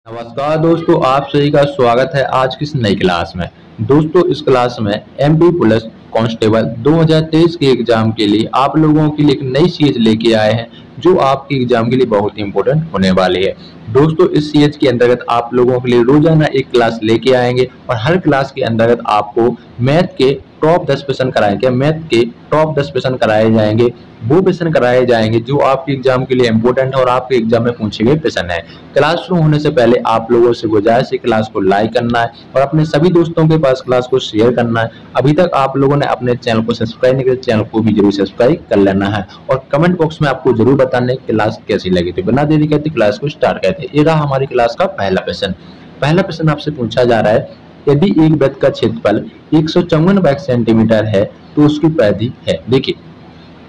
नमस्कार दोस्तों, आप सभी का स्वागत है आज की इस नई क्लास में। दोस्तों, इस क्लास में एमपी पुलिस कांस्टेबल 2023 के एग्जाम के लिए आप लोगों के लिए एक नई चीज लेके आए हैं जो आपके एग्जाम के लिए बहुत ही इंपॉर्टेंट होने वाली है। दोस्तों, इस सीएच के अंतर्गत आप लोगों के लिए रोजाना एक क्लास लेके आएंगे और हर क्लास के अंतर्गत आपको मैथ के टॉप 10 क्वेश्चन कराएंगे। मैथ के टॉप 10 क्वेश्चन कराए जाएंगे, वो क्वेश्चन कराए जाएंगे जो आपके एग्जाम के लिए इंपॉर्टेंट है और आपके एग्जाम में पूछे गए क्वेश्चन है। क्लास शुरू होने से पहले आप लोगों से गुजारिश है क्लास को लाइक करना है और अपने सभी दोस्तों के पास क्लास को शेयर करना है। अभी तक आप लोगों ने अपने चैनल को सब्सक्राइब नहीं किया, चैनल को भी जरूर सब्सक्राइब कर लेना है और कमेंट बॉक्स में आपको जरूर बताना है क्लास कैसी लगी। तो बिना देरी करते क्लास को स्टार्ट करते हैं। ये रहा हमारी क्लास का पहला क्वेश्चन। पहला क्वेश्चन आपसे पूछा जा रहा है, यदि एक वृत्त का क्षेत्रफल 154 वर्ग सेंटीमीटर है तो उसकी परिधि है। देखिए,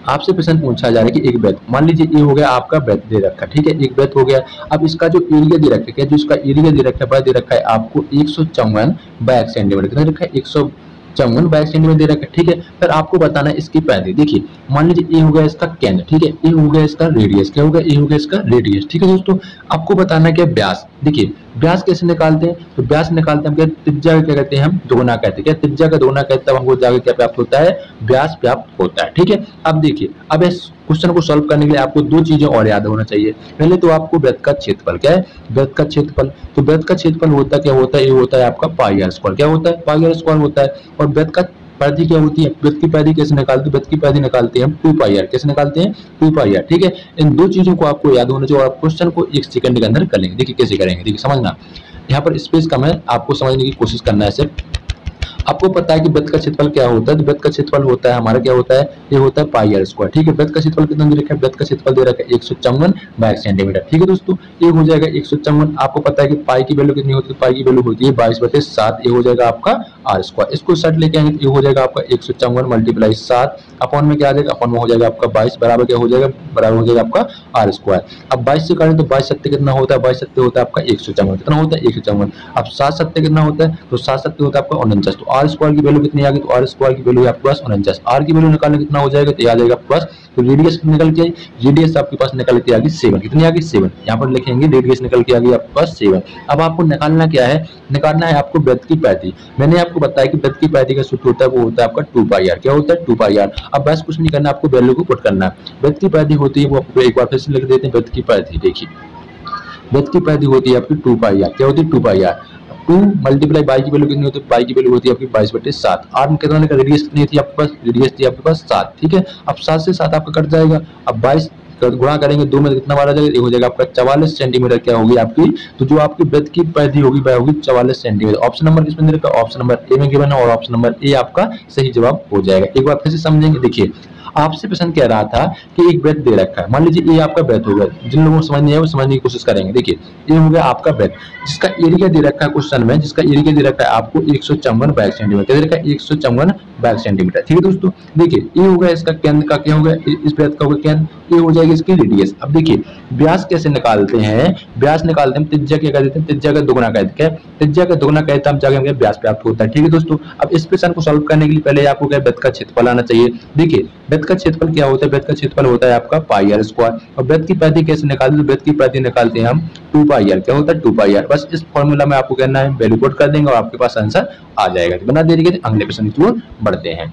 आपसे प्रश्न पूछा जा रहा है कि एक वृत्त, मान लीजिए ये हो गया आपका वृत्त दे रखा, ठीक है, एक वृत्त हो गया। अब इसका जो एरिया दे रखा है, जो इसका एरिया दे रखा है, दे रखा है आपको 154 वर्ग सेंटीमीटर। कितना रखा है? 154 वर्ग सेंटीमीटर दे रखा है, ठीक है। फिर आपको बताना है इसकी परिधि। देखिए, मान लीजिए ये हो गया इसका केंद्र, ठीक है, ये हो गया इसका रेडियस, क्या होगा? ये हो गया इसका रेडियस, ठीक है दोस्तों। आपको बताना है क्या व्यास। देखिए, व्यास कैसे निकालते हैं? तो व्यास निकालते हैं हम क्या, त्रिज्या का क्या कहते हैं, हम दोगुना कहते हैं। क्या त्रिज्या का दोगुना कहते हैं, तब हमको जाकर क्या प्राप्त होता है? व्यास प्राप्त होता है, ठीक है। अब देखिए, अब इस क्वेश्चन को सॉल्व करने के लिए आपको दो चीजें और याद होना चाहिए। पहले तो आपको वृत्त का क्षेत्रफल, क्या है? वृत्त का क्षेत्रफल। तो वृत्त का क्षेत्रफल होता क्या होता है? ये होता है आपका पाई आर स्क्वायर। क्या होता है? पाई आर स्क्वायर होता है। और वृत्त का परिधि क्या होती है? वृत्त की परिधि कैसे निकालते हैं? वृत्त की परिधि निकालते हैं हम 2 पाई आर। कैसे निकालते हैं? 2 पाई आर, ठीक है। इन दो चीजों को आपको याद होना चाहिए और आप क्वेश्चन को 1 सेकंड के अंदर कर लेंगे। देखिए कैसे करेंगे, देखिए समझना। यहाँ पर स्पेस कम है, आपको समझने की कोशिश करना है सिर्फ। आपको पता है कि वृत्त का क्षेत्रफल क्या होता है? तो वृत्त का क्षेत्रफल होता है हमारा, क्या होता है? ये होता है पाई आर स्क्वायर, ठीक है। वृत्त का क्षेत्रफल कितना दे रखा है? वृत्त का क्षेत्रफल दे रखा है 154 वर्ग सेंटीमीटर, ठीक है दोस्तों। ये हो जाएगा 154। आपको पता है कि पाई की वैल्यू कितनी होती है? पाई की वैल्यू होती है 22/7। ये हो जाएगा आपका आर स्क्वायर। इसको सेट लेके आएंगे, ये हो जाएगा आपका 154 मल्टीप्लाई 7 अपॉन में क्या आ जाएगा? अपॉन में हो जाएगा आपका 22 बराबर क्या हो जाएगा? बराबर हो जाएगा आपका आर स्क्वायर। अब 22 से काटें तो 22 सत्ते कितना होता है? 22 सत्ते होता है आपका 154। कितना होता है? 154। अब 7 सत्ते कितना होता है? तो 7 सत्ते होता है आपका 49। तो आर स्क्वायर की वैल्यू कितनी आ गई? तो आर स्क्वायर की वैल्यू आपके पास 49। आर की वैल्यू निकालने कितना हो जाएगा? तो आ जाएगा प्लस। तो रेडियस निकल के आई, रेडियस आपके पास निकल के आ गई 7। कितनी आ गई? 7। यहाँ पर लिखेंगे रेडियस निकल के आ गई आपके पास 7। अब आपको निकालना क्या है? निकालना है आपको वृत्त की परिधि। मैंने आपको बताया कि वृत्त की परिधि का सूत्र होता है, वो होता है आपका 2 पाई आर। क्या होता है? 2 पाई आर। अब बस कुछ नहीं करना, आपको वैल्यू को पुट करना है। वृत्त की परिधि होती है, वो आपको एक बार फिर से लिख देते हैं। वृत्त की परिधि देखिए, वृत्त की परिधि होती है आपकी 2 पाई आर। क्या होती है? 2 पाई आर। 2 मल्टीप्लाई बाई की वैल्यू कितनी होती है? बाई की वैल्यू होती है आपकी 22/7। आर में कितना का रेडियस कितनी थी आपके पास? रेडियस थी आपके पास 7, ठीक है। अब 7 से 7 आपका कट जाएगा। अब 22 गुणा करेंगे 2 में कितना बार आ जाएगा? ये हो जाएगा आपका 44 सेंटीमीटर। क्या होगी आपकी? तो जो आपकी वृत्त की परिधि होगी वह होगी 44 सेंटीमीटर। ऑप्शन नंबर किसमें दे रखा है? ऑप्शन नंबर ए में गिवन है और ऑप्शन नंबर ए आपका सही जवाब हो जाएगा। एक बार फिर से समझेंगे। देखिए, आपसे प्रश्न कह रहा था कि एक वृत्त दे रखा है, मान लीजिए ये आपका वृत्त होगा। जिन लोगों को समझ नहीं है वो समझने की कोशिश करेंगे। देखिए, ये हो गया आपका वृत्त जिसका एरिया दे रखा है क्वेश्चन में, जिसका एरिया दे रखा है आपको 154 वर्ग सेंटीमीटर। दे रखा है 154 वर्ग सेंटीमीटर, ठीक है दोस्तों। देखिए, ये हो गया इसका केंद्र का, क्या हो गया? इस वृत्त का होगा केंद्र। ये हो जाएगी इसकी रेडियस। अब देखिए, व्यास कैसे निकालते हैं? व्यास निकालते हैं त्रिज्या क्या कर देते हैं? त्रिज्या का दोगुना कहते हैं। त्रिज्या का दोगुना कहते हैं, हम जाकर व्यास प्राप्त होता है, ठीक है दोस्तों। अब इस प्रश्न को सॉल्व करने के लिए पहले आपको क्या वृत्त का क्षेत्रफल आना चाहिए। देखिए, वृत्त का क्षेत्रफल क्या होता है? वृत्त का क्षेत्रफल होता है आपका पाई आर स्क्वायर। और वृत्त की परिधि कैसे निकालते हैं? वृत्त की परिधि निकालते हैं हम 2 पाई आर। क्या होता है? 2 पाई आर। बस इस फॉर्मूला में आपको करना है, वैल्यू पुट कर देंगे और आपके पास आंसर आ जाएगा। बिना देरी के अगले प्रश्न की ओर बढ़ते हैं।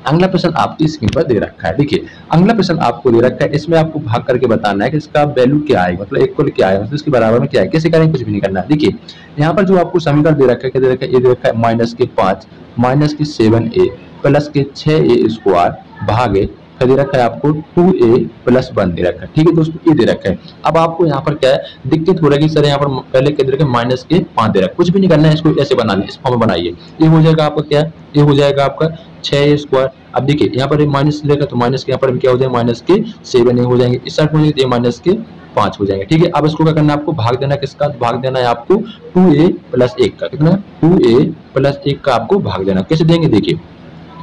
अगला प्रश्न आपकी स्क्रीन पर दे रखा है। देखिए, अगला प्रश्न आपको दे रखा है, इसमें आपको भाग करके बताना है कि इसका वैल्यू क्या आएगा, मतलब इक्वल क्या है, मतलब इसके बराबर में क्या है। कैसे करेंगे? कुछ भी नहीं करना है। देखिए, यहाँ पर जो आपको समीकरण दे रखा है, क्या दे रखा है? ये दे रखा है -5 -7a प्लस 6a स्क्वायर भागे, फिर दे रखा है आपको 2a + 1 दे रखा है, ठीक है दोस्तों। ये दे रखा है। अब आपको यहाँ पर क्या है दिक्कत हो रहा है कि सर यहाँ पर पहले क्या दे रखा है? -5 दे रखा है। कुछ भी नहीं करना है, इसको ऐसे बना लें, इस फॉर्म में बनाइए। ये हो जाएगा आपका क्या है? ये हो जाएगा आपका 6a स्क्वायर। अब देखिए, यहाँ पर माइनस लेगा तो माइनस के यहाँ पर क्या हो जाएगा? -7 हो जाएंगे। इस साइड में -5 हो जाएंगे, ठीक है। अब इसको क्या करना है? आपको भाग देना किसका? भाग देना है आपको 2a + 1 का। कितना? 2a + 1 का आपको भाग देना। कैसे देंगे? देखिए,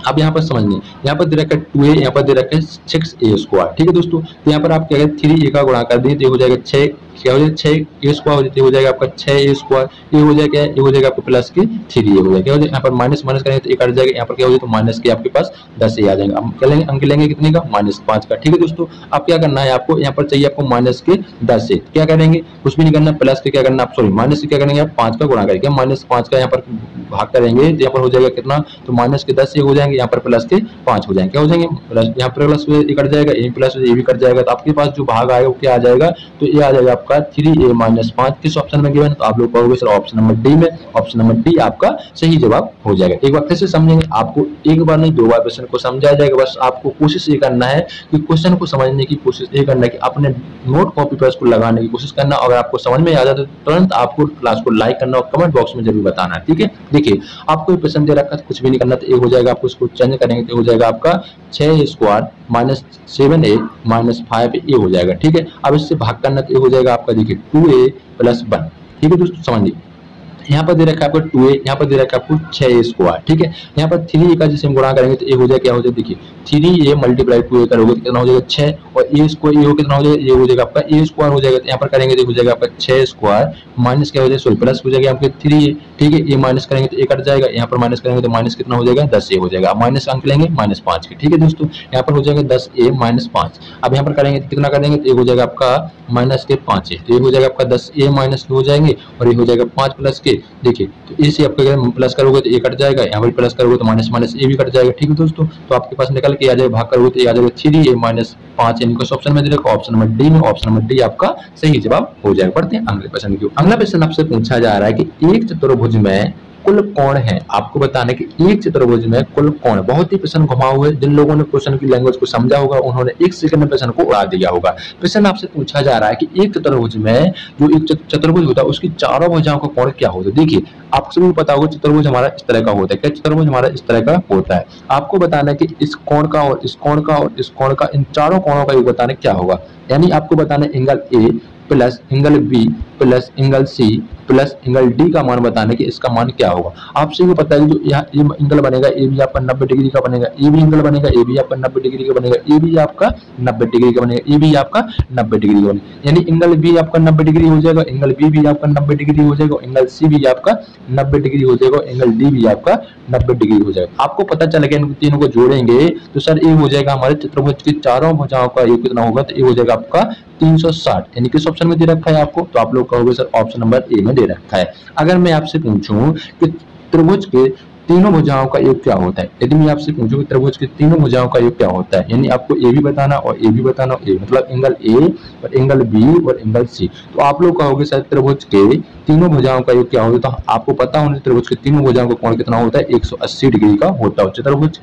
अब यहाँ पर समझने, यहाँ पर दे रखा है 2a, यहाँ पर दे रखा है 6a स्क्वायर, ठीक है दोस्तों। तो यहाँ पर आप क्या करें? 3a का गुणा कर दें तो हो जाएगा 6 क्या हो जाएगा 6 ए स्क्वायर हो जाती हो जाएगा आपका 6 ए स्क्वायर, ये हो जाएगा ये हो जाएगा आपका प्लस के 3 ए हो जाएगा, क्या हो जाएगा यहाँ पर माइनस माइनस करेंगे तो 1 कट जाएगा, यहाँ पर क्या हो जाएगा तो माइनस के आपके पास 10 ए आ जाएगा। हम क्या लेंगे अंक लेंगे कितने का -5 का। ठीक है दोस्तों, अब क्या करना है आपको, यहाँ पर चाहिए आपको माइनस के 10 से क्या करेंगे, कुछ भी नहीं करना, प्लस के क्या करना आप सॉरी माइनस से क्या करेंगे आप 5 का गुणा करेंगे, -5 का यहाँ पर भाग करेंगे, यहाँ पर हो जाएगा कितना, तो माइनस के 10 से हो जाएंगे, यहाँ पर प्लस के 5 हो जाएंगे, क्या हो जाएंगे प्लस, यहाँ पर प्लस कट जाएगा, ए प्लस ए भी कट जाएगा, तो आपके पास जो भाग आएगा वो क्या आ जाएगा, तो ये आ जाएगा आपका 3a - 5 किस ऑप्शन में गिवन, तो आप लोग कहोगे सर ऑप्शन नंबर डी में, ऑप्शन नंबर डी आपका सही जवाब हो जाएगा। एक बार फिर से समझेंगे, आपको एक बार नहीं 2 बार क्वेश्चन को समझाया जाएगा, बस आपको कोशिश ये करना है कि क्वेश्चन को समझने की कोशिश ये करना है कि अपने नोट कॉपी पर इसको लगाने की कोशिश करना, अगर आपको समझ में आ जाता है तो तुरंत आपको क्लास को लाइक करना और कमेंट बॉक्स में जरूर बताना है। ठीक है, देखिए आपको ये प्रश्न दे रखा है, कुछ भी नहीं करना, तो ये हो जाएगा आपको इसको चेंज करेंगे तो हो जाएगा आपका 6 स्क्वायर -7a -5a हो जाएगा। ठीक है, अब इससे भाग करना तो ये हो जाएगा आपका देखिए 2a + 1। ठीक है दोस्तों समझिए, यहाँ पर दे रखा है आपको 2a, यहाँ पर दे रखा है आपको 6a स्क्वायर। ठीक है, यहाँ पर 3a का जैसे हम गुणा करेंगे तो ये हो जाएगा क्या हो जाएगा, देखिए 3a × 2a करोगे तो कितना हो जाएगा 6, और a स्क्वायर ये कितना हो जाएगा, ये हो जाएगा आपका a स्क्वायर हो जाएगा, तो यहाँ पर करेंगे तो हो जाएगा आपका 6 स्क्वायर माइनस क्या हो जाएगा सॉरी प्लस हो जाएगा आपके 3a। ठीक है, ये माइनस करेंगे तो 1 कट जाएगा, यहाँ पर माइनस करेंगे तो माइनस कितना हो जाएगा 10a हो जाएगा, माइनस अंक लेंगे -5 के। ठीक है दोस्तों, यहाँ पर हो जाएगा 10a - 5, अब यहाँ पर करेंगे तो कितना करेंगे तो ये हो जाएगा आपका -5a, तो ये हो जाएगा आपका 10a - हो जाएंगे, और ये हो जाएगा 5 प्लस के, देखिए तो इसे आपका प्लस करोगे तो ए कट जाएगा, यहाँ पर प्लस करोगे तो माइनस माइनस ए भी कट जाएगा। ठीक है दोस्तों, तो आपके पास निकल के आ जाएगा, भाग करोगे तो ये आ जाएगा 3a - 5, यानी कि ऑप्शन में दे रखा ऑप्शन नंबर डी में, ऑप्शन नंबर डी आपका सही जवाब हो जाएगा। पढ़ते हैं अगले प्रश्न की। अगला प्रश्न आपसे पूछा जा रहा है कि एक चतुर्भुज में कुल कोण है, आपको बताना है कि एक चतुर्भुज में कुल कोण, बहुत ही प्रश्न घुमा हुआ है, जिन लोगों ने क्वेश्चन की लैंग्वेज को समझा होगा उन्होंने 1 सेकंड में प्रश्न को उड़ा दिया होगा। प्रश्न आपसे पूछा जा रहा है कि एक चतुर्भुज में जो एक चतुर्भुज होता है उसकी चारों भुजाओं का कोण क्या होता है। देखिए आप सभी को पता होगा चतुर्भुज हमारा इस तरह का होता है, क्या चतुर्भुज हमारा इस तरह का होता है, आपको बताना है कि इस कोण का और इस कोण का और इस कोण का, इन चारों कोणों का योग बताना क्या होगा, यानी आपको बताना है angle A plus angle B plus angle C plus angle D का मान बताने कि इसका मान क्या होगा। आप सभी को पता है कि जो यहाँ ये एंगल बनेगा ए भी आपका 90 डिग्री का बनेगा, ए भी एंगल बनेगा ए भी आपका 90 डिग्री का बनेगा, ए भी आपका 90 डिग्री का बनेगा, ए भी आपका 90 डिग्री का बनेगा, यानी एंगल बी आपका 90 डिग्री हो जाएगा, एंगल बी भी आपका 90 डिग्री हो जाएगा, एंगल सी भी आपका 90 डिग्री हो जाएगा, एंगल डी भी आपका 90 डिग्री हो जाएगा। आपको पता चल गया इन तीनों को जोड़ेंगे तो सर ये हो जाएगा हमारे चतुर्भुज की चारों भुजाओं का योग कितना होगा, तो ये हो जाएगा आपका 360, यानी किस ऑप्शन में दे रखा है आपको, तो आप लोग कहोगे सर ऑप्शन नंबर ए में दे रखा है। अगर मैं आपसे पूछूं कि त्रिभुज के तीनों भुजाओं का योग क्या होता है, यदि मैं आपसे पूछूं कि त्रिभुज के तीनों भुजाओं का योग क्या होता है, यानी आपको ए भी बताना और ए भी बताना, ए मतलब एंगल ए और एंगल बी और एंगल सी, तो आप लोग कहोगे सर त्रिभुज के तीनों भुजाओं का योग क्या होता है, तो आपको पता होना त्रिभुज के तीनों भुजाओं का कोण कितना होता है 180 डिग्री का होता है। चतुर्भुज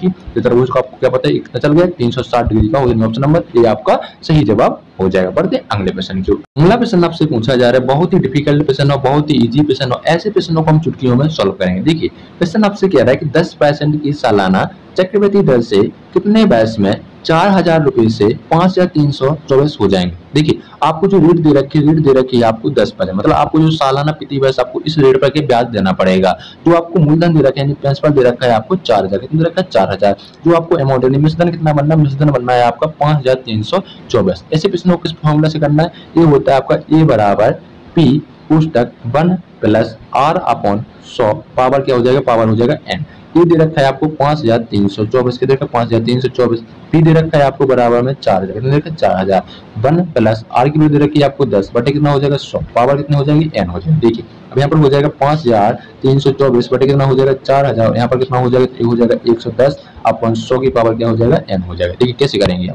का आपको क्या पता है कितना चल गया 360 डिग्री का, ऑप्शन नंबर ए आपका सही जवाब हो जाएगा। बढ़ते हैं अगले प्रश्न की ओर। अगला प्रश्न आपसे पूछा जा रहा है, बहुत ही डिफिकल्ट प्रश्न और बहुत ही इजी प्रश्न और ऐसे प्रश्नों को हम चुटकियों में सॉल्व करेंगे। देखिए प्रश्न आपसे कह रहा है कि 10% की सालाना चक्रवृद्धि दर से कितने वर्ष में 4000 रुपए से 5324 हो जाएंगे। देखिए आपको जो रेट दे रखी है आपको 10%, मतलब आपको जो सालाना प्रति वर्ष आपको इस रेट पर के ब्याज देना पड़ेगा। जो आपको मूलधन दे रखा है यानी प्रिंसिपल दे रखा है आपको 4000, कितना दे रखा है 4000, जो आपको अमाउंट यानी मिश्रधन कितना बनना है, मिश्रधन बनना है आपका 5324। ऐसे प्रश्नों को किस फॉर्मूला से करना है, ये होता है आपका ए बराबर पी पुस्तक 1 प्लस आर अपॉन 100 पावर क्या हो जाएगा, पावर हो जाएगा एन। ये दे रखा है आपको 5324 के दे रखा 5324, पी दे रखा है आपको बराबर में 4000, कितना दे रखा है 4000, 1 प्लस आर की वैल्यू दे रखी है आपको 10 बटे कितना हो जाएगा 100 पावर कितनी हो जाएगी एन हो जाएगी। देखिए अब यहाँ पर हो जाएगा 5324 बटे कितना हो जाएगा 4000, यहाँ पर कितना हो जाएगा, ये हो जाएगा 110 अपॉन 100 की पावर क्या हो जाएगा एन हो जाएगा। देखिए कैसे करेंगे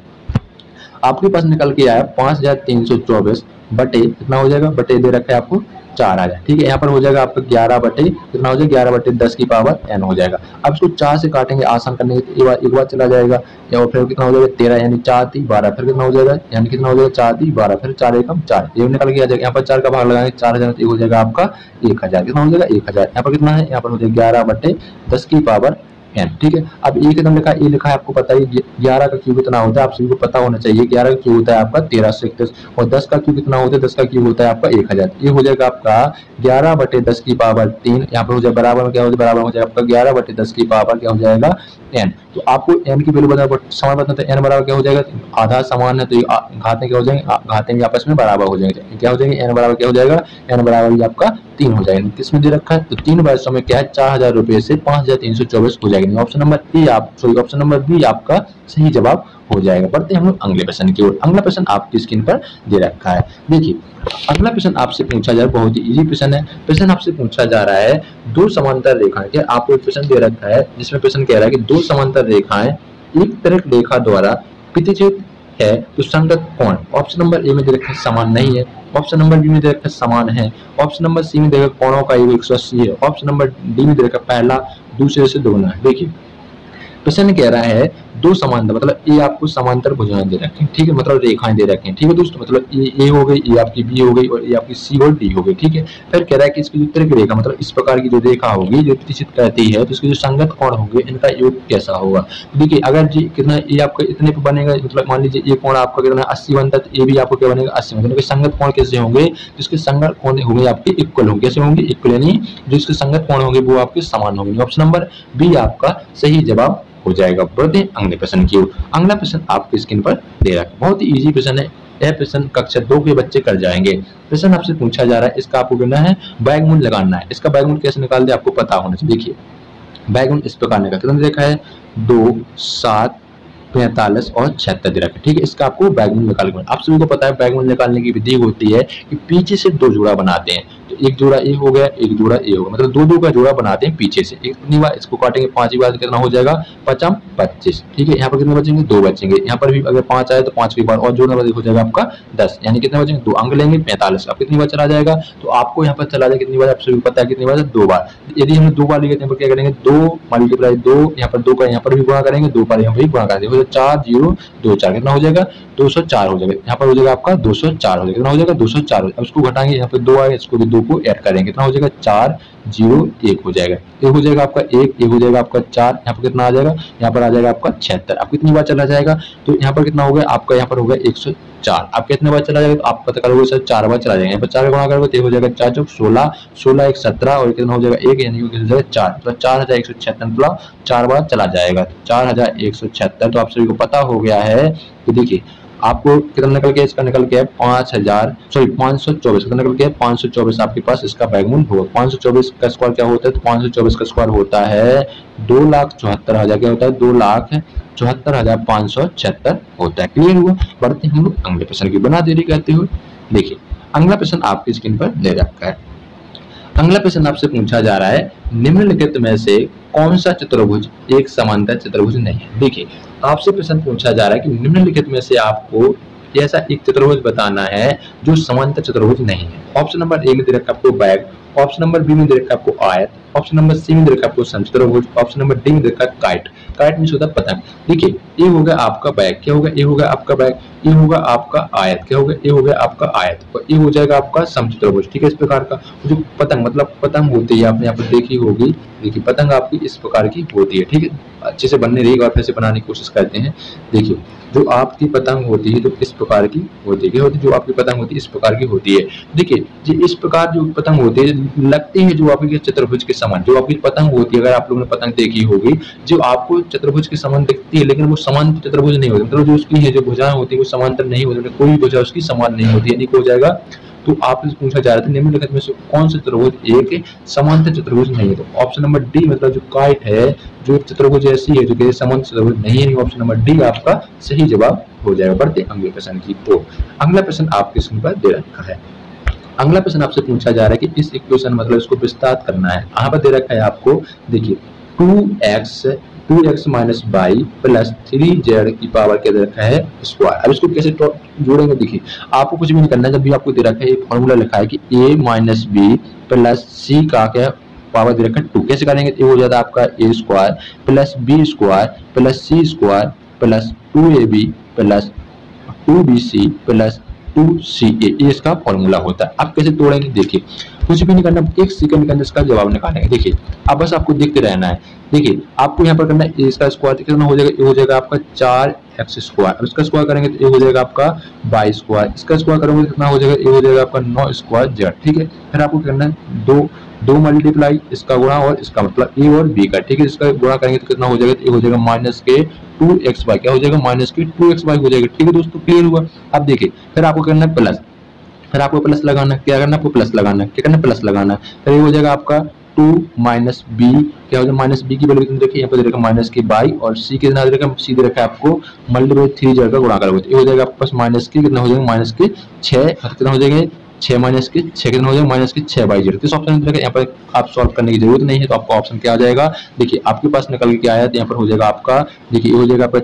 आपके पास निकल के आया 5324 बटे कितना हो जाएगा, बटे दे रखा है आपको 4000, ठीक है। यहाँ पर हो जाएगा आपका 11 बटे कितना हो जाएगा 11 बटे 10 की पावर n हो जाएगा। अब इसको 4 से काटेंगे आसान करने के लिए एक बार चला जाएगा, या फिर कितना हो जाएगा 13 यानी 4 3 12, फिर कितना हो जाएगा यानी कितना हो जाएगा 4 3 12, फिर 4 एकम 4, ये निकल के आ जाएगा। यहाँ पर 4 का भाग लगाएंगे 4000 तो हो जाएगा आपका 1000, कितना हो जाएगा 1000। यहाँ पर कितना है, यहाँ पर हो जाएगा 11 बटे 10 की पावर n, ठीक है। अब ए कितना लिखा है, ए लिखा है आपको पता है 11 का क्यूब कितना होता है, आप सभी को पता होना चाहिए। 11 का क्यूब होता है आपका 1331 और 10 का क्यूब कितना होता है, 10 का क्यूब होता है आपका 1000। ये हो जाएगा आपका 11/10 की पावर 3, यहाँ पर हो जाएगा बराबर में क्या हो जाएगा, बराबर हो जाएगा आपका 11/10 की पावर क्या हो जाएगा n। तो आपको n की वैल्यू समान बताना तो n बराबर क्या हो जाएगा, आधा समान है तो घातें क्या हो जाएंगे, घातें भी आपस में बराबर हो जाएंगे, क्या हो जाएंगे, n बराबर क्या हो जाएगा, n बराबर भी आपका 3 हो जाएगा। किसमें दे रखा है, तो 3 बार समय क्या है 4000 रुपए से 5324 हो जाएगा। ऑप्शन नंबर ए आप सॉरी ऑप्शन नंबर बी आपका सही जवाब हो जाएगा। बढ़ते हैं हम लोग अगले प्रश्न की ओर। अगला प्रश्न आपकी स्क्रीन पर दे रखा है। देखिए अगला प्रश्न आपसे पूछा जा रहा है, बहुत ही इजी प्रश्न है। प्रश्न आपसे पूछा जा रहा है दो समांतर रेखाएं, क्या आपको एक प्रश्न दे रखा है जिसमें प्रश्न कह रहा है कि दो समांतर रेखाएं एक तरफ रेखा द्वारा प्रतिच्छेद है तो संगत कोण। ऑप्शन नंबर ए में दे रखा है समान नहीं है, ऑप्शन नंबर बी में दे रखा है समान है, ऑप्शन नंबर सी में दे रखा है कोणों का योग 180 है, ऑप्शन नंबर डी में दे रखा है पहला दूसरे से दोगुना है। देखिए प्रश्न कह रहा है दो समांतर, मतलब ये आपको समांतर भुजाएं दे रखे हैं, ठीक है, मतलब रेखाएं दे रखे हैं, ठीक है दोस्तों, मतलब ये हो गई, ये आपकी बी हो गई और ये आपकी सी और डी हो गई, ठीक है। फिर कह रहा है कि इसकी जो त्रिक रेखा मतलब इस प्रकार की जो रेखा होगी जो प्रतिच्छेद करती है तो इसके जो संगत कोण होंगे इनका योग कैसा होगा। देखिए अगर जी कितना ये आपका इतने पे बनेगा, मतलब मान लीजिए ये कोण आपका कितना 80 बनता है, ये भी आपको क्या बनेगा 80 बनेगा। संगत कोण कैसे होंगे, जिसके संगत कोण होंगे आपके इक्वल होंगे, कैसे होंगे इक्वल, यानी जो इसके संगत कोण होंगे वो आपके समान होंगे। ऑप्शन नंबर बी आपका सही जवाब हो जाएगा। बढ़ते हैं अगले प्रश्न की ओर। अगला प्रश्न आपकी स्क्रीन पर दे रखा है, बहुत ही इजी प्रश्न है, यह प्रश्न कक्षा 2 के बच्चे कर जाएंगे। प्रश्न आपसे पूछा जा रहा है, इसका आपको करना है बैगमूल लगाना है। इसका बैगमूल कैसे निकालते हैं आपको पता होना चाहिए। देखिए बैगमूल इस प्रकार निकालते हैं, देखा है 2, 7, 45 और 76 दे रखा है, ठीक है। इसका आपको बैगमूल निकालना है। आप सभी को पता है बैगमूल निकालने की विधि होती है कि पीछे से दो जोड़ा बनाते हैं, तो एक जोड़ा ए हो गया, एक जोड़ा ए होगा, मतलब दो का जोड़ा बनाते हैं पीछे से। कितनी बार इसको काटेंगे, 5 बार कितना हो जाएगा 5 25, ठीक है। यहाँ पर कितने बचेंगे 2 बचेंगे, यहाँ पर भी अगर 5 आए तो 5वीं बार और जोड़ना हो जाएगा आपका 10, यानी कितने बचेंगे 2 अंक लेंगे 45। अब कितनी बार चला जाएगा, तो आपको यहाँ पर चला जाएगा कितनी बार, आप सभी को पता है कितनी बार, 2 बार। यदि हमने 2 बार लिया तो यहाँ पर क्या करेंगे 2 मल्टीप्लाई 2, यहाँ पर 2 का यहाँ पर भी गुणा करेंगे, 2 बार यहाँ पर भी गुणा करेंगे, 4 0 2 4 कितना हो जाएगा 204 हो जाएगा। यहाँ पर हो जाएगा आपका 204 हो जाएगा, कितना हो जाएगा 204। अब इसको घटाएंगे, यहाँ पे 2 आए, इसको भी 2 को ऐड करेंगे, कितना हो जाएगा 4 0 1 हो जाएगा। ये हो जाएगा आपका 1, ये हो जाएगा आपका 4, यहाँ पर कितना आ जाएगा, यहाँ पर आ जाएगा आपका 76। अब कितनी बार चला जाएगा, तो यहाँ पर कितना हो गया आपका, यहाँ पर हो गया 104। अब कितने बार चला जाएगा, तो आप पता करोगे सर 4 बार चला जाएगा। यहाँ पर 4 गुणा करोगे तो हो जाएगा 4 चौक 16, 16 1 17 और कितना हो जाएगा 1, यानी हो जाएगा 4, तो 4176 मतलब 4 बार चला जाएगा, 4176। तो आप सभी को पता हो गया है कि देखिए आपको कितना निकल गया, इसका निकल गया 524, कितना निकल गया 524 आपके पास इसका बैगमूल होगा। 524 का स्क्वायर क्या होता है, तो 524 का स्क्वायर होता है 2,74,000, क्या होता है 2,74,576 होता है। क्लियर हुआ। बढ़ते हैं हम लोग अगले प्रश्न की, बना देरी कहते हुए। देखिए अगला प्रश्न आपकी स्क्रीन पर दे रखा है। अगला प्रश्न आपसे पूछा जा रहा है निम्नलिखित में से कौन सा चतुर्भुज एक समांतर चतुर्भुज नहीं है। देखिए आपसे प्रश्न पूछा जा रहा है कि निम्नलिखित में से आपको ऐसा एक चतुर्भुज बताना है जो समांतर चतुर्भुज नहीं है। ऑप्शन नंबर ए में दे रखा आपको बैग, ऑप्शन नंबर बी में दे रखा आपको आयत, ऑप्शन नंबर सी में दे रखा आपको समचतुर्भुज, ऑप्शन नंबर डी में दे रखा काइट। काइट मींस होता है पतंग। देखिए ये हो गया आपका बैग, क्या होगा ये होगा आपका बैग, ये होगा आपका आयत, क्या होगा ये होगा आपका आयत, और ये हो जाएगा आपका समचतुर्भुज, ठीक है। इस प्रकार का जो पतंग मतलब पतंग होती है आपने यहाँ पर देखी होगी, देखिए पतंग आपकी इस प्रकार की होती है, ठीक है। अच्छे से बनने रही और फिर से बनाने की कोशिश करते हैं। देखिए जो आपकी पतंग होती है तो इस प्रकार की होती है, क्या होती है जो आपकी पतंग होती है इस प्रकार की होती है। देखिए जी इस प्रकार जो पतंग होती है लगती है जो आपकी चतुर्भुज के समान, जो आपकी पतंग होती है, अगर आप लोगों ने पतंग देखी होगी जो आपको चतुर्भुज के समान दिखती है, लेकिन वो समांतर चतुर्भुज नहीं होती, मतलब जो उसकी है जो भुजाएं होती है वो समांतर नहीं होती, कोई भुजा उसकी समान नहीं होती, यानी हो जाएगा। तो आपसे पूछा जा रहा था निम्नलिखित में से कौन सा चतुर्भुज एक समांतर चतुर्भुज नहीं है, तो ऑप्शन नंबर डी मतलब जो काइट है जो चतुर्भुज ऐसी है जो कि समांतर चतुर्भुज नहीं है, ऑप्शन नंबर डी आपका सही जवाब हो जाएगा। बढ़ते अगले प्रश्न की ओर। अगला प्रश्न आपके स्क्रीन पर दे रखा है। अगला प्रश्न आपसे पूछा जा रहा है कि इस इक्वेशन मतलब इसको विस्तार करना है। यहाँ पर दे रखा है आपको, देखिए 2x minus Y plus 3z की पावर क्या दे रखा है स्क्वायर। अब इसको कैसे जोड़ेंगे, देखिए आपको कुछ भी नहीं करना है, जब भी आपको दे रखा है एक फॉर्मूला लिखा है कि a माइनस बी प्लस सी का क्या पावर दे रखा है 2, कैसे करेंगे, ये हो जाता है आपका a square plus B square plus C square plus 2ab plus 2bc plus 2CA, ये इसका फॉर्मूला होता है। आप कैसे तोड़ेंगे देखिए, कुछ भी नहीं करना, 1 सेकंड के अंदर इसका जवाब निकालेंगे। देखिए अब बस आपको देखते रहना है। देखिए आपको यहाँ पर करना है, इसका स्क्वायर कितना हो जाएगा, ये हो जाएगा आपका 4x स्क्वायर, अब इसका स्क्वायर करेंगे तो ये हो जाएगा आपका y स्क्वायर, इसका स्क्वायर करोगे कितना हो जाएगा, ये हो जाएगा आपका 9 स्क्वायर z। ठीक है, फिर आपको करना है दो मल्टीप्लाई इसका गुणा और इसका मतलब a और b का। ठीक है, इसका गुणा करेंगे तो कितना हो जाएगा, ये हो जाएगा माइनस के 2xy, क्या हो जाएगा माइनस के 2xy हो जाएगा। ठीक है दोस्तों, क्लियर हुआ। अब देखिए फिर आपको करना है प्लस, फिर आपको प्लस लगाना है, क्या करना है आपको प्लस लगाना है, क्या करना है प्लस लगाना है। फिर ये हो जाएगा आपका 2 माइनस बी, क्या हो जाएगा माइनस बी की वैल्यू कितनी देखिए यहाँ पे दे रखा माइनस की बाई, और सी कितना दे रखा, सी दे रखा है आपको मल्टीप्लाई 3 जेड का गुणा करोगे तो ये हो जाएगा आपके पास माइनस की कितना हो जाएगा माइनस के 6, कितना हो जाएगा 6 माइनस के 6 कितना हो जाएगा माइनस के 6 बाई 0। तो इस ऑप्शन में यहाँ पर आप सॉल्व करने की जरूरत नहीं है, तो आपका ऑप्शन क्या आ जाएगा, देखिए आपके पास निकल के क्या आया, तो यहाँ पर हो जाएगा आपका, देखिए हो जाएगा आपका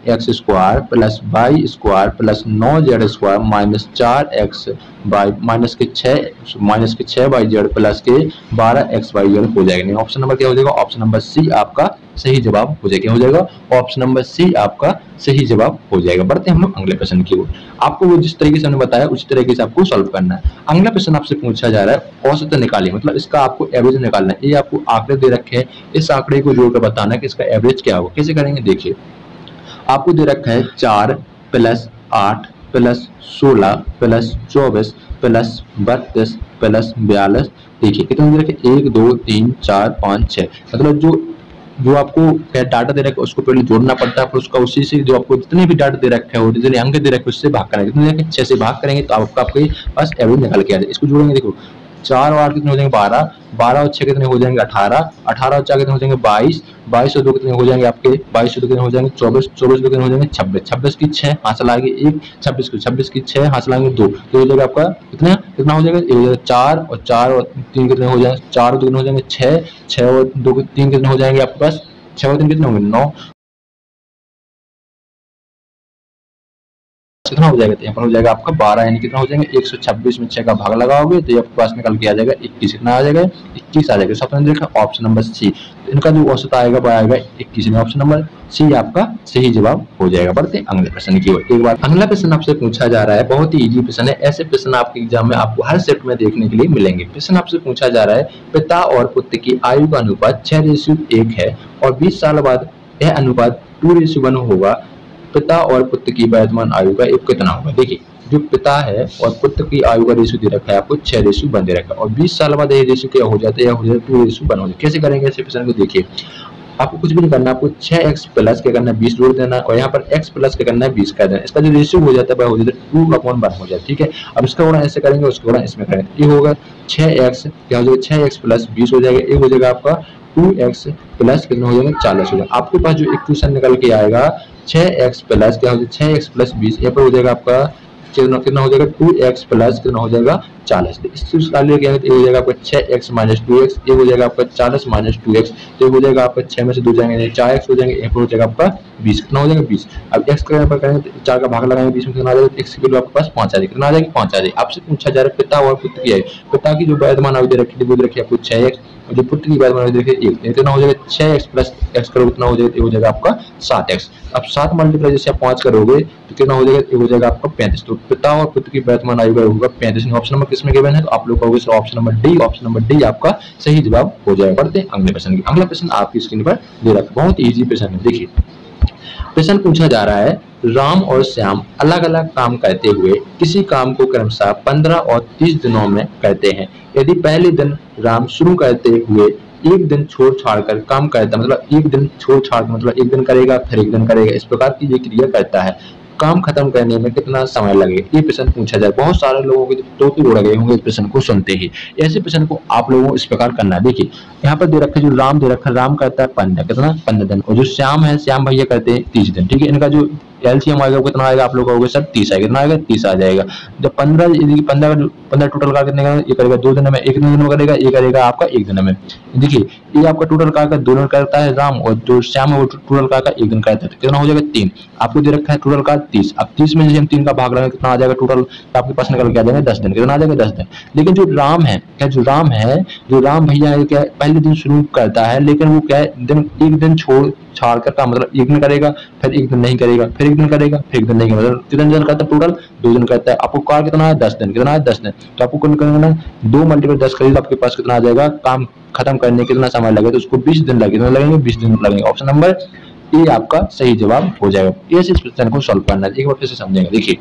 4x square plus y square plus 9z square minus 4x by minus के 6 बाई जेड प्लस के 12x बाई जेड हो जाएगा। नहीं, ऑप्शन नंबर क्या हो जाएगा, ऑप्शन नंबर सी आपका सही जवाब हो जाएगा। क्या हो जाएगा, ऑप्शन नंबर सी आपका सही जवाब हो जाएगा। बढ़ते हैं हम लोग अगले प्रश्न की ओर। आपको वो जिस तरीके से हमने बताया उसी तरीके से आपको सॉल्व करना है। अगला प्रश्न आपसे पूछा जा रहा है औसत निकालिए, मतलब इसका आपको एवरेज निकालना है। ये आपको आंकड़े दे रखे हैं, इस आंकड़े को जोड़कर बताना है कि इसका एवरेज क्या होगा। कैसे करेंगे देखिए, आपको दे रखा है 4 plus 8 plus 16 plus 24 plus 32 plus 42, देखिए कितने दे रखे 1 2 3 4 5 6, मतलब जो आपको डाटा दे रखा है उसको पहले जोड़ना पड़ता है, फिर उसका उसी से जो आपको जितने भी डाटा दे रखे हैं जितने अंक दे रखे हैं उससे भाग करेंगे, कितने 6 से भाग करेंगे तो आपके पास एवरेज निकल के आ जाए। इसको जोड़ेंगे, देखो 4 और 8 कितने हो जाएंगे 12, 12 और 6 कितने हो जाएंगे 18, 18 और 4 कितने हो जाएंगे 22, 22 और 2 कितने हो जाएंगे आपके 22 और 2 कितने हो जाएंगे 24, 24 कितने हो जाएंगे 26, 26 की 6 हासिल आएगी 1, 26 की 6 हासिल आएंगे 2, तो हो जाएगा आपका कितना हो जाएगा, ये हो जाएगा 4 और 3 कितने हो जाएंगे 4 और 2 कितने हो जाएंगे 6, 6 और 2 3 कितने हो जाएंगे आपके पास 6 और 3 कितने होंगे 9, कितना हो जाएगा, तो यहाँ पर हो जाएगा आपका 12, यानी कितना हो जाएगा 126 में 6 का भाग लगाओगे तो ये आपके पास निकल के आ जाएगा 21, कितना आ जाएगा 21 आ जाएगा। सबसे देखा ऑप्शन नंबर सी, तो इनका जो औसत आएगा वो आएगा 21 में, ऑप्शन नंबर सी आपका सही जवाब हो जाएगा। बढ़ते अगले प्रश्न की ओर। एक बार अगला प्रश्न आपसे पूछा जा रहा है, बहुत ही इजी प्रश्न है, ऐसे प्रश्न आपके एग्जाम में आपको हर सेट में देखने के लिए मिलेंगे। प्रश्न आपसे पूछा जा रहा है, पिता और पुत्र की आयु का अनुपात 6:1 है और 20 साल बाद यह अनुपात 2:1 होगा, पिता और पुत्र की वर्तमान आयु का एक कितना होगा। देखिए जो पिता है और पुत्र की आयु का रेशियो दे रखा है आपको 6:1 दे रखा है, और 20 साल बाद ये रेशियो क्या हो जाता है, हो जाता है 2:1 हो जाता है। कैसे करेंगे ऐसे प्रश्न को, देखिए आपको कुछ भी नहीं करना, आपको 6x प्लस क्या करना है 20 जोड़ देना, और यहाँ पर x प्लस क्या करना है 20 कर देना, इसका जो रेशियो हो जाता है हो जाता है 2/1 हो जाता है। ठीक है, अब इसका गुणा ऐसे करेंगे, उसका गुणा इसमें करेंगे, ये होगा 6x क्या हो जाएगा 6x प्लस 20 हो जाएगा, ये हो जाएगा आपका 2x प्लस कितना हो जाएगा 40 हो जाएगा। आपके पास जो इक्वेशन निकल के आएगा 6x प्लस क्या हो जाएगा 6x प्लस 20, यहाँ पर हो जाएगा आपका कितना हो जाएगा 2x प्लस कितना हो जाएगा 40, तो इस चीज का लिए हो जाएगा आपका 6x माइनस 2x, ये हो जाएगा आपका 40 माइनस 2x, तो हो जाएगा आपका 6 में से 2 जाएंगे 4x हो जाएंगे, यहाँ पर हो जाएगा आपका 20, कितना हो जाएगा 20। अब x का यहाँ पर करेंगे तो 4 का भाग लगाएंगे 20 में कितना आ जाएगा, x की वैल्यू आपके पास 5 आ जाएगी, कितना आ जाएगी 5 आ जाएगी। आपसे पूछा जा रहा है पिता और पुत्र की आयु, पिता की जो वर्तमान आयु दे रखी है वो दे रखी है आपको 6x, और जो पुत्र की वर्तमान आयु दे रखी है 1, कितना हो जाएगा 6x प्लस x करोगे कितना हो जाएगा, ये हो जाएगा आपका 7x। अब 7 मल्टीप्लाई जैसे आप 5 करोगे तो कितना हो जाएगा, ये हो जाएगा आपका 35, तो पिता और पुत्र की वर्तमान आयु का होगा 35। ऑप्शन नंबर किसमें गिवन है, तो आप लोग कहोगे option number D, option number D आपका सही जवाब हो जाएगा। बढ़ते हैं अगले प्रश्न की। अगला प्रश्न आपकी स्क्रीन पर दे रखा है, बहुत इजी प्रश्न है। देखिए प्रश्न पूछा जा रहा है, राम और श्याम अलग अलग काम करते हुए किसी काम को क्रमशः 15 और 30 दिनों में करते हैं। यदि पहले दिन राम शुरू करते हुए एक दिन छोड़ छाड़ कर काम करता, मतलब एक दिन छोड़ छाड़ मतलब एक दिन करेगा फिर एक दिन करेगा, इस प्रकार की ये क्रिया करता है, काम खत्म करने में कितना समय लगेगा, ये प्रश्न पूछा जाए। बहुत सारे लोगों के तोते उड़ गए होंगे इस प्रश्न को सुनते ही। ऐसे प्रश्न को आप लोगों को इस प्रकार करना है। देखिए यहाँ पर दे रखा है, जो राम दे रखा है, राम करता है 15, कितना 15 दिन, और जो श्याम है, श्याम भैया करते हैं 30 दिन। ठीक है, इनका जो एलसीएम आएगा कितना आएगा, आप लोग कहोगे सर 30 आएगा, कितना आएगा 30 आ जाएगा। जब 15 टोटल का कितने का ये करेगा 2 दिन में, एक दिन में करेगा, ये करेगा आपका 1 दिन में। देखिए ये आपका टोटल का 2 दिन करता है राम, और जो श्याम है वो टोटल का 1 दिन करता है, तो कितना हो जाएगा 3। आपको दे रखा है टोटल का 30, अब 30 में से हम 3 का भाग लगाएंगे कितना आ जाएगा टोटल, तो आपके पास निकल के आ जाएगा 10 दिन, कितना आ जाएगा 10 दिन। लेकिन जो राम है क्या, जो राम भैया है क्या पहले दिन शुरू करता है, लेकिन वो क्या दिन एक दिन छोड़ छाड़ कर काम, मतलब एक दिन करेगा फिर एक दिन नहीं करेगा, फिर एक दिन करेगा फिर एक दिन नहीं करेगा, मतलब कितने दिन करता है टोटल 2 दिन करता है। आपको कार कितना है 10 दिन, कितना है 10 दिन, तो आपको कुल करना है 2 × 10 करिए, आपके पास कितना आ जाएगा, काम खत्म करने कितना समय लगेगा, तो उसको 20 दिन लगेंगे 20 दिन लगेंगे। ऑप्शन नंबर ए आपका सही जवाब हो जाएगा। ऐसे इस क्वेश्चन को सॉल्व करना है, एक बार फिर से समझेंगे। देखिए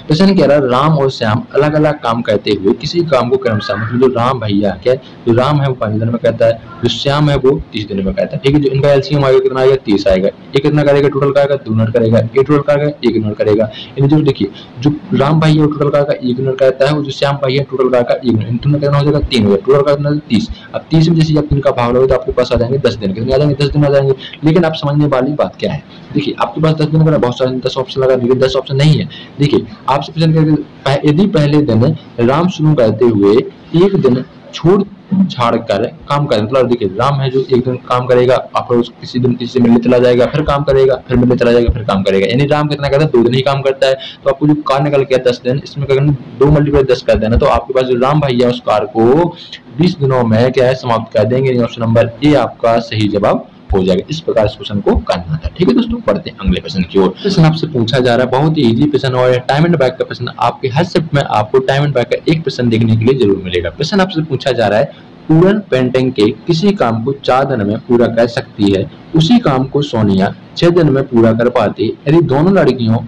क्वेश्चन कह रहा है राम और श्याम अलग अलग काम करते हुए किसी काम को क्रमशः, मतलब जो राम भैया क्या जो राम है वो 5 दिन में करता है, जो श्याम है वो 30 दिन में करता है, ठीक है। जो इनका एलसीएम आएगा कितना आएगा 30 आएगा। ये कितना करेगा टोटल का आएगा 2 मिनट करेगा, ये टोटल का आएगा 1 मिनट करेगा। इन जो देखिए जो राम भाई है टोटल का आएगा 1 मिनट करता है, और जो श्याम भाई है टोटल का आएगा 1 मिनट, इनका कितना हो जाएगा 3 हो जाएगा, टोटल का कितना 30। अब 30 में जैसे आप 3 का भाग लोगे तो आपके पास आ जाएंगे 10 दिन, कितने आ जाएंगे 10 दिन आ जाएंगे। लेकिन आप समझने वाली बात क्या है, देखिए आपके पास 10 दिन का बहुत सारे 10 ऑप्शन लगा, लेकिन 10 ऑप्शन नहीं है। देखिए आपसे क्वेश्चन करके यदि पहले दिन राम शुरू करते हुए एक दिन छोड़ छाड़ कर काम करें, मतलब देखिए राम है जो एक दिन काम करेगा, आप किसी दिन किसी से मिलने चला जाएगा, फिर काम करेगा, फिर मिलने चला जाएगा, फिर काम करेगा, यानी राम कितना करता है 2 दिन ही काम करता है। तो आपको जो कार निकल के 10 दिन, इसमें करना 2 × 10 कर देना, तो आपके पास जो राम भैया उस कार को 20 दिनों में क्या है समाप्त कर देंगे। ऑप्शन नंबर ए आपका सही जवाब हो जाएगा। इस प्रकार इस क्वेश्चन को करना था, ठीक है दोस्तों। बढ़ते हैं अगले प्रश्न की ओर। प्रश्न आपसे पूछा जा रहा है बहुत ही इजी प्रश्न और टाइम एंड बैक का प्रश्न। आपके हर शिफ्ट में आपको टाइम एंड बैक का एक प्रश्न देखने के लिए जरूर मिलेगा। प्रश्न आपसे पूछा जा रहा है पूरन पेंटिंग के किसी काम को 4 दिन में पूरा कर सकती है, उसी काम को सोनिया 6 दिन में पूरा कर पाती। यदि दोनों लड़कियों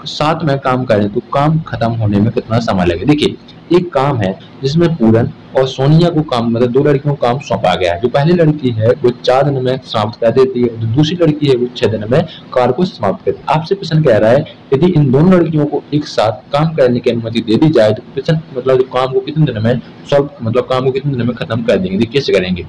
साथ में काम करें तो काम खत्म होने में कितना समय लगेगा। देखिए एक काम है जिसमें पूरन और सोनिया को काम, मतलब 2 लड़कियों को काम सौंपा गया है। जो पहली लड़की है वो 4 दिन में समाप्त कर देती है, जो दूसरी लड़की है वो 6 दिन में कार्य को समाप्त करती है। आपसे प्रश्न कह रहा है यदि इन दोनों लड़कियों को एक साथ काम करने की अनुमति दे दी जाए तो प्रश्न मतलब काम को कितने दिन में सॉल्व, मतलब काम को कितने दिन में खत्म कर देंगे। देखिए कैसे करेंगे।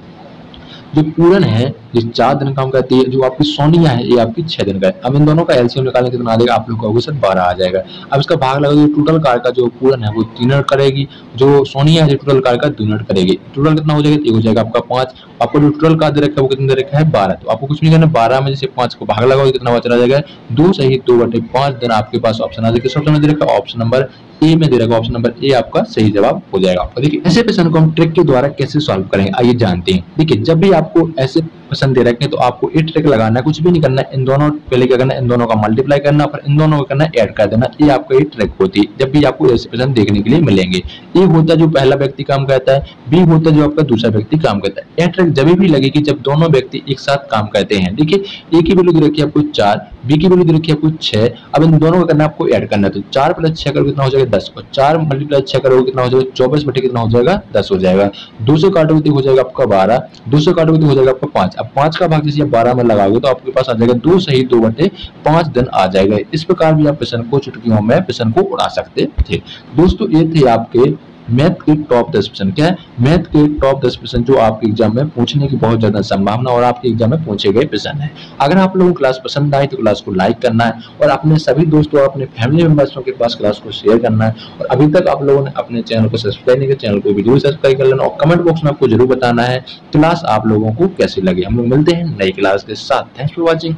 जो पूरन है ये 4 दिन काम करती है, जो आपकी सोनिया है ये आपकी 6 दिन का है। अब इन दोनों का एलसीएम निकालने कितना आ जाएगा, आप लोग कहोगे सर 12 आ जाएगा। अब इसका भाग लगाओगे, टोटल कार का जो पूरन है वो 3 मिनट करेगी, जो सोनिया है टोटल कार का 2 मिनट करेगी। टोटल कितना हो जाएगा, ये हो जाएगा आपका 5। आपको जो टोटल कार दे रखा है वो कितना दे रखा है 12। तो आपको कुछ नहीं करना, 12 में जैसे 5 को भाग लगाओगे कितना बचा जाएगा 2 सही 2/5 दिन आपके पास ऑप्शन आ जाएगा। किस ऑप्शन में दे रखा है, ऑप्शन नंबर ए में दे रखा है। ऑप्शन नंबर ए आपका सही जवाब हो जाएगा। आपका देखिए ऐसे प्रश्न को हम ट्रिक के द्वारा कैसे सॉल्व करेंगे आइए जानते हैं। देखिए जब भी आपको ऐसे प्रश्न दे रखे हैं तो आपको ये ट्रिक लगाना है, कुछ भी नहीं करना है। इन दोनों पहले क्या करना है, इन दोनों का मल्टीप्लाई करना, फिर इन दोनों को करना है ऐड कर देना। ये आपका ये ट्रिक होती है जब भी आपको ऐसे प्रश्न देखने के लिए मिलेंगे। ए होता है जो पहला व्यक्ति काम करता है, बी होता है जो आपका दूसरा व्यक्ति काम करता है। यह ट्रिक जब भी लगेगी जब दोनों व्यक्ति एक साथ काम करते हैं। देखिए ए की वैल्यू दे रखी है आपको 4, बी की वैल्यू दे रखी है आपको 6। अब इन दोनों को करना है आपको ऐड करना है, तो 4 + 6 करोगे कितना हो जाएगा 10, और 4 × 6 करोगे कितना हो जाएगा 24 कितना हो जाएगा 10 हो जाएगा। 2 से काटोगे तो हो जाएगा आपका 12, 2 से काटोगे तो हो जाएगा आपका 5। अब 5 का भाग जैसे 12 में लगाओगे तो आपके पास आ जाएगा 2 सही 2/5 दिन आ जाएगा। इस प्रकार भी आप प्रश्न को चुटकियों में प्रश्न को उड़ा सकते थे। दोस्तों ये थे आपके मैथ के टॉप 10 प्रश्न। क्या है, मैथ के टॉप 10 प्रश्न जो आपके एग्जाम में पूछने की बहुत ज्यादा संभावना और आपके एग्जाम में पूछे गए प्रश्न है। अगर आप लोगों को क्लास पसंद आए तो क्लास को लाइक करना है और अपने सभी दोस्तों अपने फैमिली मेंबर्सों के पास क्लास को शेयर करना है। और अभी तक आप लोगों ने अपने चैनल को सब्सक्राइब नहीं किया, चैनल को भी जरूर सब्सक्राइब कर लेना और कमेंट बॉक्स में आपको जरूर बताना है क्लास आप लोगों को कैसी लगी। हम लोग मिलते हैं नई क्लास के साथ। Thanks for watching.